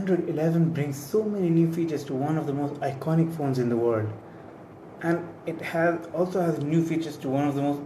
Android 11 brings so many new features to one of the most iconic phones in the world, and it also has new features to one of the most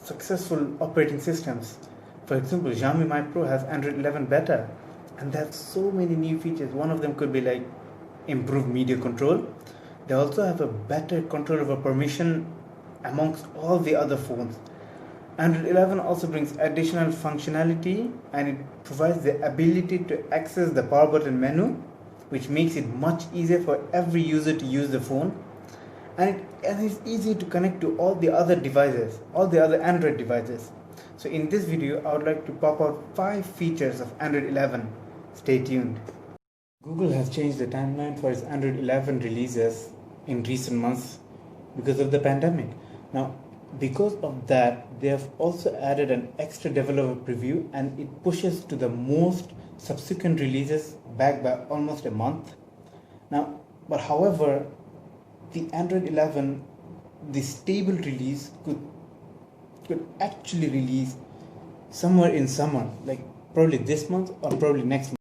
successful operating systems. For example, Xiaomi Mi Pro has Android 11 beta, and they have so many new features. One of them could be like improved media control. They also have a better control over permission amongst all the other phones. Android 11 also brings additional functionality, and it provides the ability to access the power button menu, which makes it much easier for every user to use the phone. And it's easy to connect to all the other devices, all the other Android devices. So in this video, I would like to pop out 5 features of Android 11. Stay tuned. Google has changed the timeline for its Android 11 releases in recent months because of the pandemic. Now, because of that, they have also added an extra developer preview, and it pushes to the most subsequent releases back by almost a month. Now, but however, the Android 11, the stable release could actually release somewhere in summer, like probably this month or probably next month.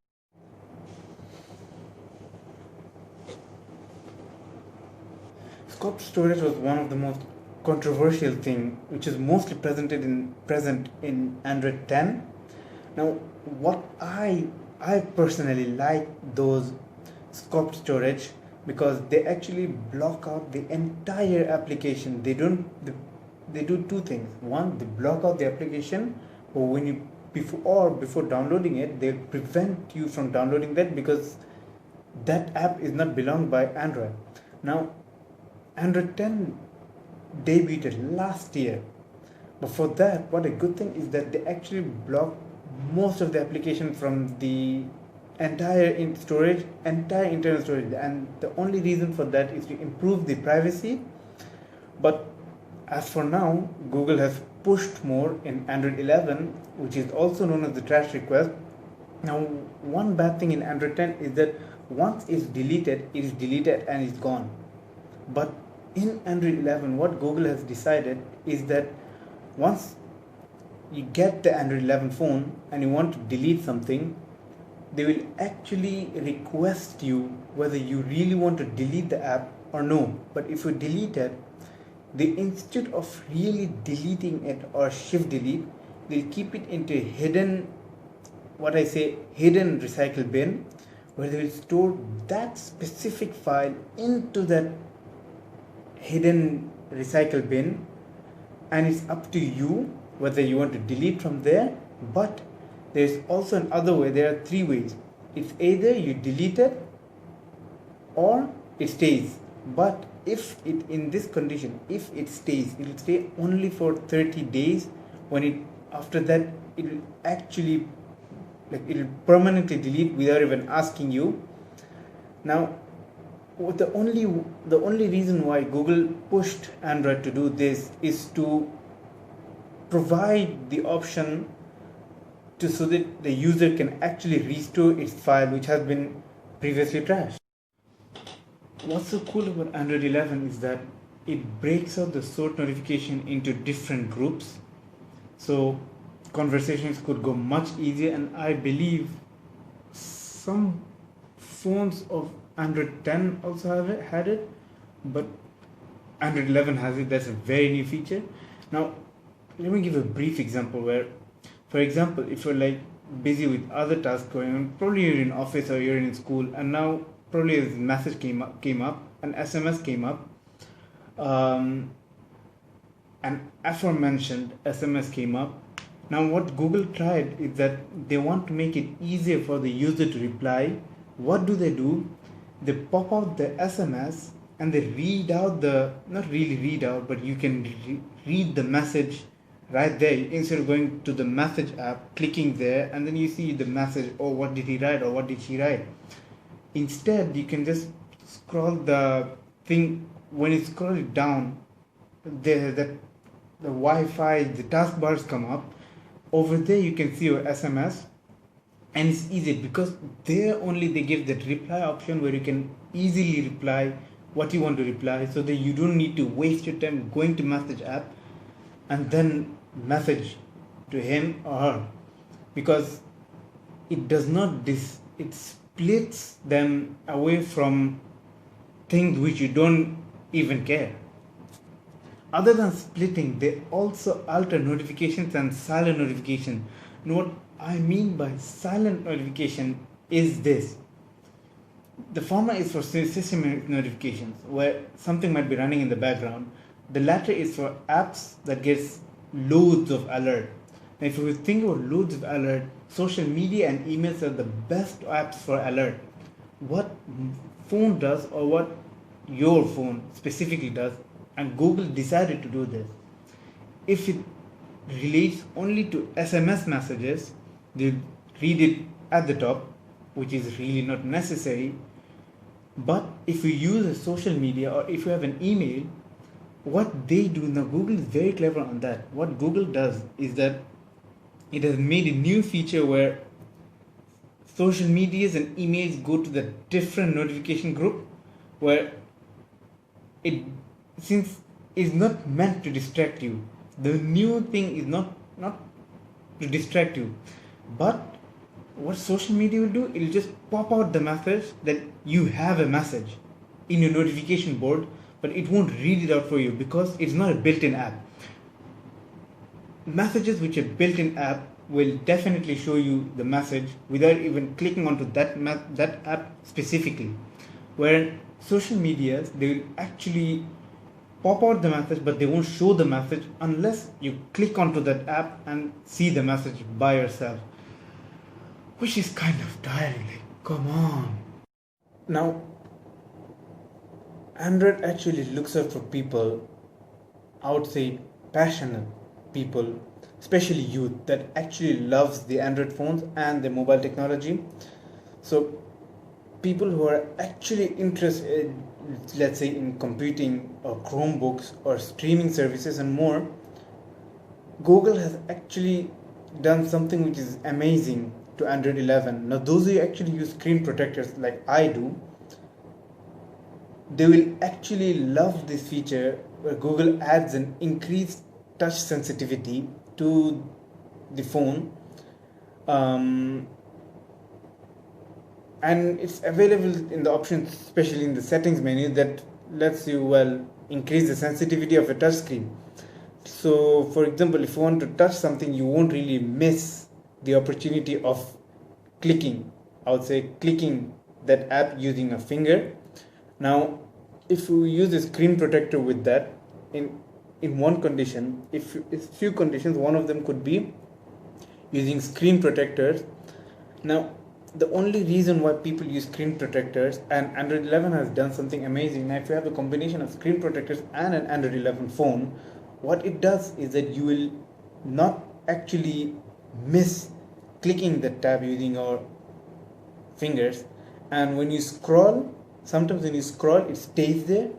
Scope storage was one of the most controversial thing, which is mostly present in Android 10. Now, what I personally like those scoped storage, because they actually block out the entire application. They do two things. One, they block out the application, or when you before downloading it, they prevent you from downloading that because that app is not belonged by Android. Now, Android 10 debuted last year, but for that, what a good thing is that they actually block most of the application from the entire internal storage, and the only reason for that is to improve the privacy. But as for now, Google has pushed more in Android 11, which is also known as the trash request. Now, one bad thing in Android 10 is that once it's deleted, it is deleted and it's gone. But in Android 11, what Google has decided is that once you get the Android 11 phone and you want to delete something, they will actually request you whether you really want to delete the app or no. But if you delete it, instead of really deleting it or shift delete, they'll keep it into hidden recycle bin, where they will store that specific file into that hidden recycle bin, and it's up to you whether you want to delete from there. But there's also another way. There are 3 ways. It's either you delete it or it stays. But if it in this condition, if it stays, it will stay only for 30 days. After that, it will actually it will permanently delete without even asking you. Now, the only reason why Google pushed Android to do this is to provide the option so that the user can actually restore its file which has been previously trashed. What's so cool about Android 11 is that it breaks out the sort notification into different groups, so conversations could go much easier. And I believe some phones of Android 10 also had it, but Android 11 has it. That's a very new feature. Now, let me give a brief example where, for example, if you're busy with other tasks going on, probably you're in office or you're in school, and now probably a message came up, an SMS came up, an aforementioned SMS came up. Now, what Google tried is that they want to make it easier for the user to reply. What do? They pop out the SMS and they read out not really read out, but you can read the message right there. Instead of going to the message app, clicking there, and then you see the message, oh, what did he write or what did she write? Instead, you can just scroll the thing. When you scroll it down, the Wi-Fi, the taskbars come up. Over there, you can see your SMS. And it's easy because there only they give that reply option where you can easily reply what you want to reply, so that you don't need to waste your time going to message app and then message to him or her, because it does not it's splits them away from things which you don't even care. Other than splitting, they also alter notifications and silent notification. And what I mean by silent notification is this. The former is for system notifications, where something might be running in the background. The latter is for apps that gets loads of alert. Now, if you think about loads of alert, social media and emails are the best apps for alert. What phone does, or what your phone specifically does, and Google decided to do this. If it relates only to SMS messages, they read it at the top, which is really not necessary. But if you use a social media, or if you have an email, what they do now, Google is very clever on that. What Google does is that it has made a new feature where social medias and emails go to the different notification group, where it, since is not meant to distract you. The new thing is not to distract you, but what social media will do, it will just pop out the message that you have a message in your notification board, but it won't read it out for you because it's not a built-in app. Messages which are built-in app will definitely show you the message without even clicking onto that app specifically. Where social medias, they will actually pop out the message, but they won't show the message unless you click onto that app and see the message by yourself, which is kind of tiring. Like, come on. Now, Android actually looks out for people, I would say passionate people, especially youth, that actually loves the Android phones and the mobile technology. So people who are actually interested, let's say, in computing or Chromebooks or streaming services and more, Google has actually done something which is amazing to Android 11. Now those who actually use screen protectors like I do, they will actually love this feature where Google adds an increased touch sensitivity to the phone, and it's available in the options, especially in the settings menu, that lets you increase the sensitivity of a touch screen. So for example, if you want to touch something, you won't really miss the opportunity of clicking that app using a finger. Now if you use a screen protector with that, in one condition, if few conditions, one of them could be using screen protectors. Now the only reason why people use screen protectors, and Android 11 has done something amazing. Now if you have a combination of screen protectors and an Android 11 phone, what it does is that you will not actually miss clicking the tab using your fingers. And when you scroll, sometimes when you scroll, it stays there.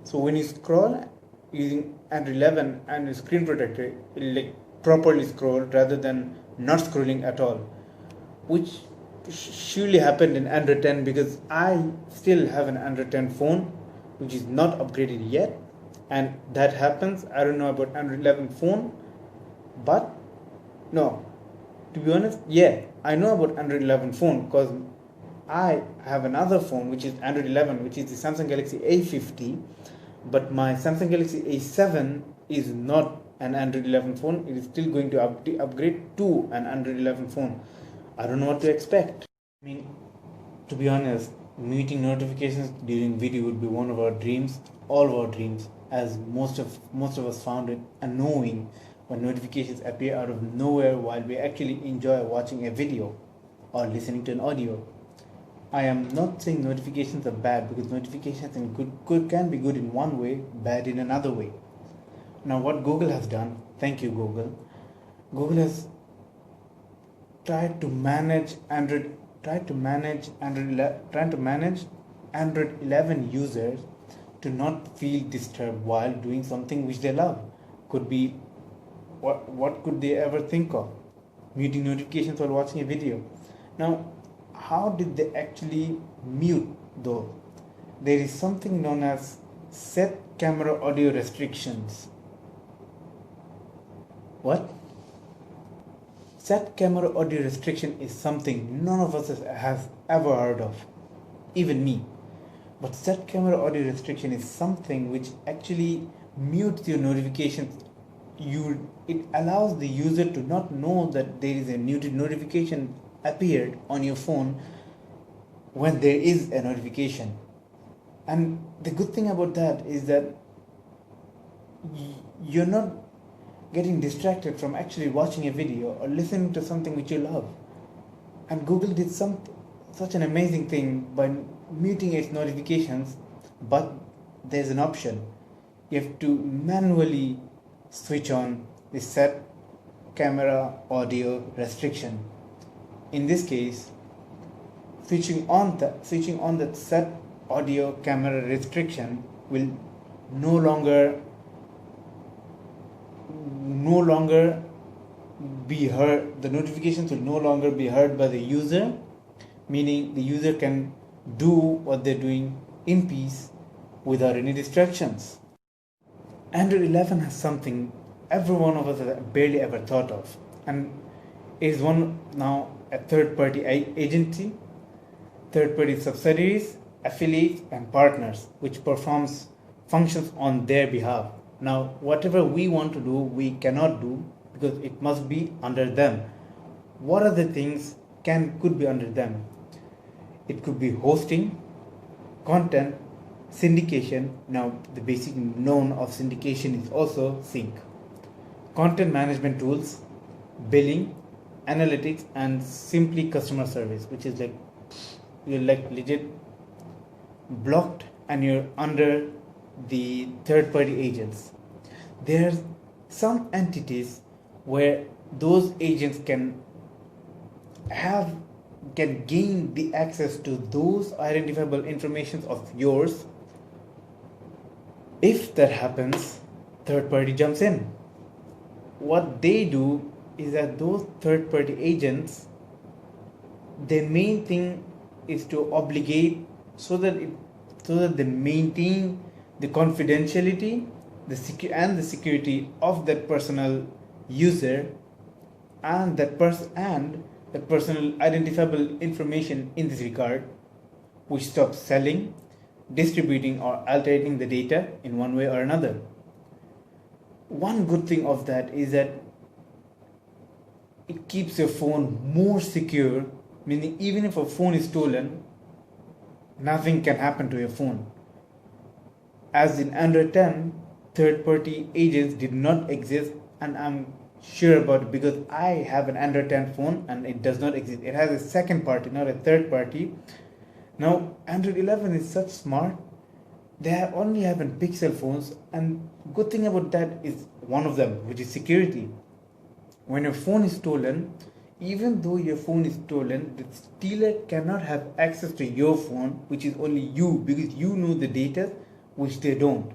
So when you scroll using Android 11 and a screen protector, it will properly scroll rather than not scrolling at all, which surely happened in Android 10, because I still have an Android 10 phone which is not upgraded yet, and that happens. I don't know about Android 11 phone, but no, to be honest, yeah, I know about Android 11 phone because I have another phone which is Android 11, which is the Samsung Galaxy A50, but my Samsung Galaxy A7 is not an Android 11 phone. It is still going to upgrade to an Android 11 phone. I don't know what to expect. I mean, to be honest, muting notifications during video would be one of our dreams, all of our dreams, as most of us found it annoying when notifications appear out of nowhere while we actually enjoy watching a video or listening to an audio. I am not saying notifications are bad, because notifications can be good in one way, bad in another way. Now what Google has done, thank you Google has tried to manage Android 11 users to not feel disturbed while doing something which they love. Could be, what could they ever think of? Muting notifications while watching a video. Now, how did they actually mute though? There is something known as set camera audio restrictions. What? set camera audio restriction is something none of us has ever heard of, even me. But set camera audio restriction is something which actually mutes your notifications. It allows the user to not know that there is a muted notification appeared on your phone when there is a notification. And the good thing about that is that you're not getting distracted from actually watching a video or listening to something which you love. And Google did such an amazing thing by muting its notifications, but there's an option. You have to manually switch on the set camera audio restriction. In this case, switching on the set audio camera restriction will no longer be heard. The notifications will no longer be heard by the user, meaning the user can do what they're doing in peace without any distractions. Android 11 has something every one of us has barely ever thought of, and is now a third-party agency, third-party subsidiaries, affiliates, and partners, which performs functions on their behalf. Now, whatever we want to do, we cannot do because it must be under them. What are the things could be under them? It could be hosting, content, syndication. Now, the basic known of syndication is also sync. Content management tools, billing, analytics, and simply customer service, which is like you're like legit blocked and you're under the third-party agents. There's some entities where those agents can gain the access to those identifiable information of yours. If that happens, third party jumps in. What they do is that those third party agents, their main thing is to obligate so that they maintain the confidentiality, the security of that personal user and that personal identifiable information in this regard, which stops selling, distributing, or altering the data in one way or another. One good thing of that is that it keeps your phone more secure, meaning even if a phone is stolen, nothing can happen to your phone. As in Android 10, third-party agents did not exist, and I'm sure about it because I have an Android 10 phone and it does not exist. It has a second party, not a third party. Now, Android 11 is such smart. They only have Pixel phones, and good thing about that is one of them, which is security. When your phone is stolen, even though your phone is stolen, the stealer cannot have access to your phone, which is only you, because you know the data which they don't.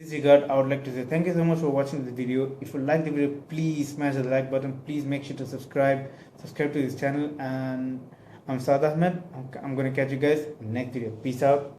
In this regard, I would like to say thank you so much for watching this video. If you like the video, please smash the like button. Please make sure to subscribe to this channel. And I'm Saad Ahmed. I'm going to catch you guys in the next video. Peace out.